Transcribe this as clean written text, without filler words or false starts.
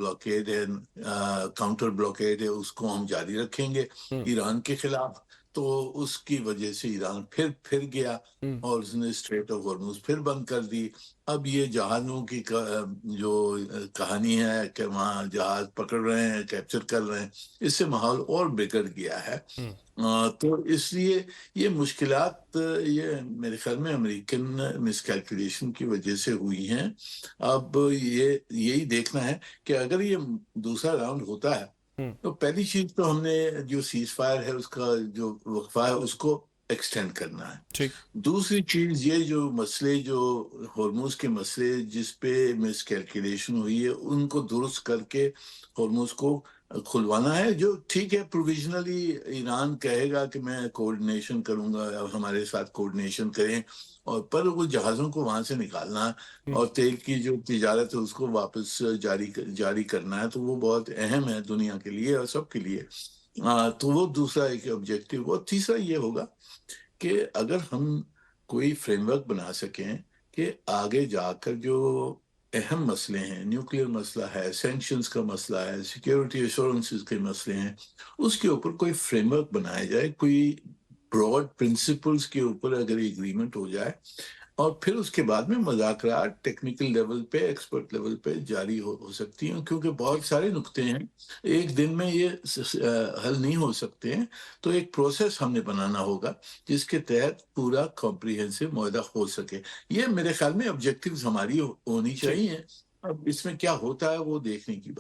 Blockade ہے، counter blockade ہے، اس کو ہم جاری رکھیں گے ہوں ایران کے خلاف۔ تو اس کی وجہ سے ایران پھر گیا ہوں اور اس نے اسٹریٹ آف ہارموز پھر بند کر دی۔ اب یہ جہازوں کی جو کہانی ہے کہ وہاں جہاز پکڑ رہے ہیں، کیپچر کر رہے ہیں، اس سے ماحول اور بگڑ گیا ہے۔ ہوں تو اس لیے یہ مشکلات یہ میرے خیال میں امریکن مس کیلکولیشن کی وجہ سے ہوئی ہیں۔ اب یہی دیکھنا ہے کہ اگر یہ دوسرا راؤنڈ ہوتا ہے ہوں تو پہلی چیز تو ہم نے جو سیز فائر ہے اس کا جو وقفہ ہے اس کو ایکسٹینڈ کرنا ہے۔ ٹھیک دوسری چیز یہ جو مسئلے جو ہرموز کے مسئلے جس پہ مس کیلکولیشن ہوئی ہے ان کو درست کر کے ہرموز کو کھلوانا ہے۔ جو ٹھیک ہے پروویژنلی ایران کہے گا کہ میں کوآرڈینیشن کروں گا، ہمارے ساتھ کوآرڈینیشن کریں، اور پر وہ جہازوں کو وہاں سے نکالنا ہوں اور تیل کی جو تجارت ہے اس کو واپس جاری کرنا ہے، تو وہ بہت اہم ہے دنیا کے لیے اور سب کے لیے۔ تو وہ دوسرا ایک آبجیکٹو۔ اور تیسرا یہ ہوگا کہ اگر ہم کوئی فریم ورک بنا سکیں کہ آگے جا کر جو اہم مسئلے ہیں، نیوکلیئر مسئلہ ہے، سینکشنز کا مسئلہ ہے، سیکیورٹی ایشورنسز کے مسئلے ہیں، اس کے اوپر کوئی فریم ورک بنایا جائے، کوئی براڈ پرنسپلز کے اوپر اگر ایگریمنٹ ہو جائے، اور پھر اس کے بعد میں مذاکرات ٹیکنیکل لیول پہ، ایکسپرٹ لیول پہ جاری ہو سکتی ہیں، کیونکہ بہت سارے نکتے ہیں، ایک دن میں یہ حل نہیں ہو سکتے ہیں۔ تو ایک پروسیس ہم نے بنانا ہوگا جس کے تحت پورا کمپریہنسو معاہدہ ہو سکے۔ یہ میرے خیال میں آبجیکٹیوز ہماری ہونی ٹھیک چاہیے۔ اب اس میں کیا ہوتا ہے وہ دیکھنے کی بات